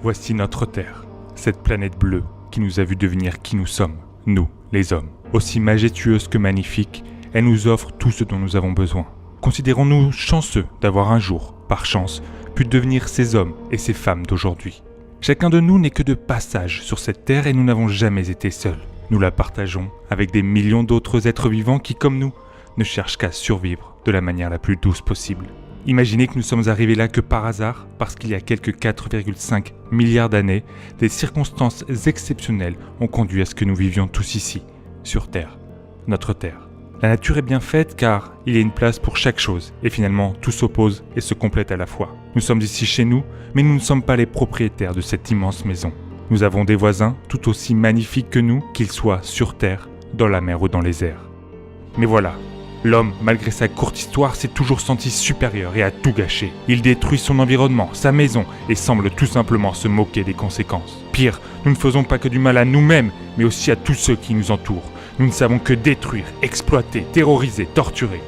Voici notre Terre, cette planète bleue qui nous a vu devenir qui nous sommes, nous, les hommes. Aussi majestueuse que magnifique, elle nous offre tout ce dont nous avons besoin. Considérons-nous chanceux d'avoir un jour, par chance, pu devenir ces hommes et ces femmes d'aujourd'hui. Chacun de nous n'est que de passage sur cette terre et nous n'avons jamais été seuls. Nous la partageons avec des millions d'autres êtres vivants qui, comme nous, ne cherchent qu'à survivre de la manière la plus douce possible. Imaginez que nous sommes arrivés là que par hasard, parce qu'il y a quelques 4,5 milliards d'années, des circonstances exceptionnelles ont conduit à ce que nous vivions tous ici, sur Terre, notre Terre. La nature est bien faite car il y a une place pour chaque chose et finalement tout s'oppose et se complète à la fois. Nous sommes ici chez nous, mais nous ne sommes pas les propriétaires de cette immense maison. Nous avons des voisins tout aussi magnifiques que nous, qu'ils soient sur Terre, dans la mer ou dans les airs. Mais voilà, l'homme, malgré sa courte histoire, s'est toujours senti supérieur et a tout gâché. Il détruit son environnement, sa maison et semble tout simplement se moquer des conséquences. Pire, nous ne faisons pas que du mal à nous-mêmes, mais aussi à tous ceux qui nous entourent. Nous ne savons que détruire, exploiter, terroriser, torturer.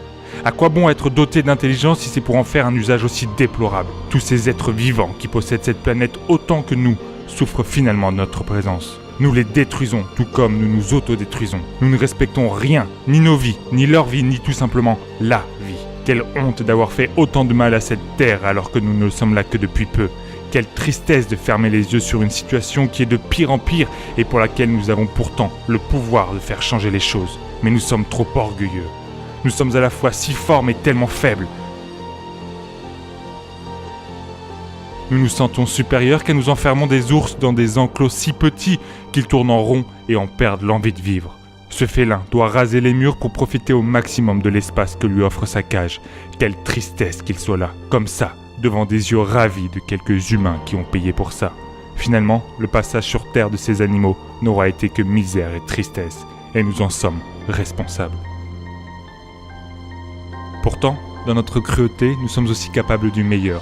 À quoi bon être doté d'intelligence si c'est pour en faire un usage aussi déplorable ? Tous ces êtres vivants qui possèdent cette planète autant que nous souffrent finalement de notre présence. Nous les détruisons, tout comme nous nous autodétruisons. Nous ne respectons rien, ni nos vies, ni leur vie, ni tout simplement la vie. Quelle honte d'avoir fait autant de mal à cette terre alors que nous ne sommes là que depuis peu. Quelle tristesse de fermer les yeux sur une situation qui est de pire en pire et pour laquelle nous avons pourtant le pouvoir de faire changer les choses. Mais nous sommes trop orgueilleux. Nous sommes à la fois si forts mais tellement faibles. Nous nous sentons supérieurs car nous enfermons des ours dans des enclos si petits qu'ils tournent en rond et en perdent l'envie de vivre. Ce félin doit raser les murs pour profiter au maximum de l'espace que lui offre sa cage. Quelle tristesse qu'il soit là, comme ça, devant des yeux ravis de quelques humains qui ont payé pour ça. Finalement, le passage sur Terre de ces animaux n'aura été que misère et tristesse, et nous en sommes responsables. Pourtant, dans notre cruauté, nous sommes aussi capables du meilleur.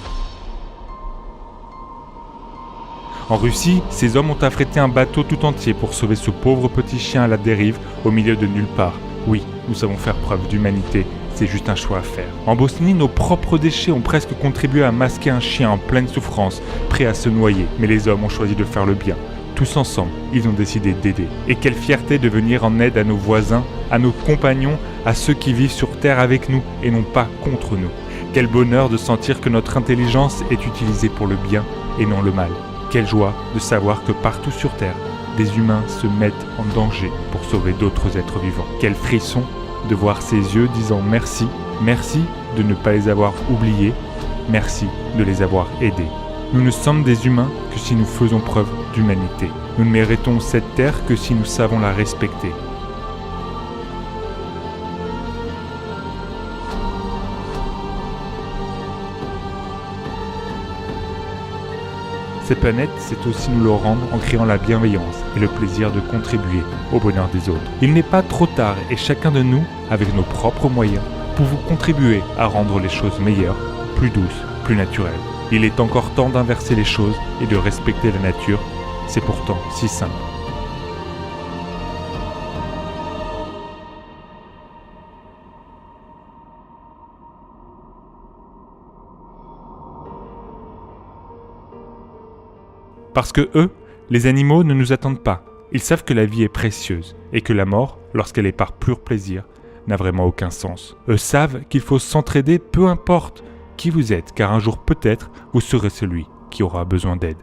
En Russie, ces hommes ont affrété un bateau tout entier pour sauver ce pauvre petit chien à la dérive au milieu de nulle part. Oui, nous savons faire preuve d'humanité, c'est juste un choix à faire. En Bosnie, nos propres déchets ont presque contribué à masquer un chien en pleine souffrance, prêt à se noyer. Mais les hommes ont choisi de faire le bien. Tous ensemble, ils ont décidé d'aider. Et quelle fierté de venir en aide à nos voisins, à nos compagnons, à ceux qui vivent sur Terre avec nous et non pas contre nous. Quel bonheur de sentir que notre intelligence est utilisée pour le bien et non le mal. Quelle joie de savoir que partout sur Terre, des humains se mettent en danger pour sauver d'autres êtres vivants. Quel frisson de voir ces yeux disant merci, merci de ne pas les avoir oubliés, merci de les avoir aidés. Nous ne sommes des humains que si nous faisons preuve d'humanité. Nous ne méritons cette terre que si nous savons la respecter. Cette planète, c'est aussi nous le rendre en créant la bienveillance et le plaisir de contribuer au bonheur des autres. Il n'est pas trop tard et chacun de nous, avec nos propres moyens, pouvons contribuer à rendre les choses meilleures, plus douces, plus naturelles. Il est encore temps d'inverser les choses et de respecter la nature. C'est pourtant si simple. Parce que eux, les animaux ne nous attendent pas. Ils savent que la vie est précieuse et que la mort, lorsqu'elle est par pur plaisir, n'a vraiment aucun sens. Eux savent qu'il faut s'entraider peu importe qui vous êtes, car un jour peut-être vous serez celui qui aura besoin d'aide.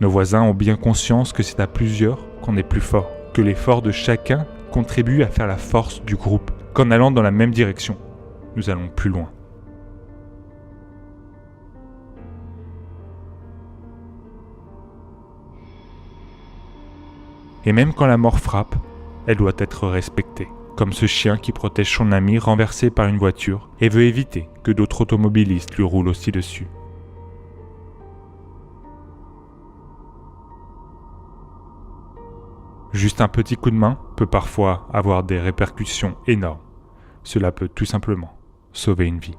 Nos voisins ont bien conscience que c'est à plusieurs qu'on est plus fort, que l'effort de chacun contribue à faire la force du groupe, qu'en allant dans la même direction, nous allons plus loin. Et même quand la mort frappe, elle doit être respectée. Comme ce chien qui protège son ami renversé par une voiture et veut éviter que d'autres automobilistes lui roulent aussi dessus. Juste un petit coup de main peut parfois avoir des répercussions énormes. Cela peut tout simplement sauver une vie.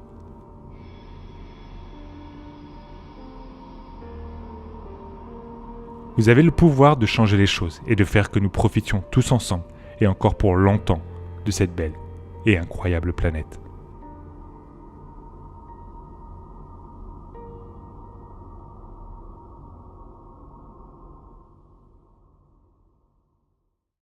Vous avez le pouvoir de changer les choses et de faire que nous profitions tous ensemble, et encore pour longtemps, de cette belle et incroyable planète.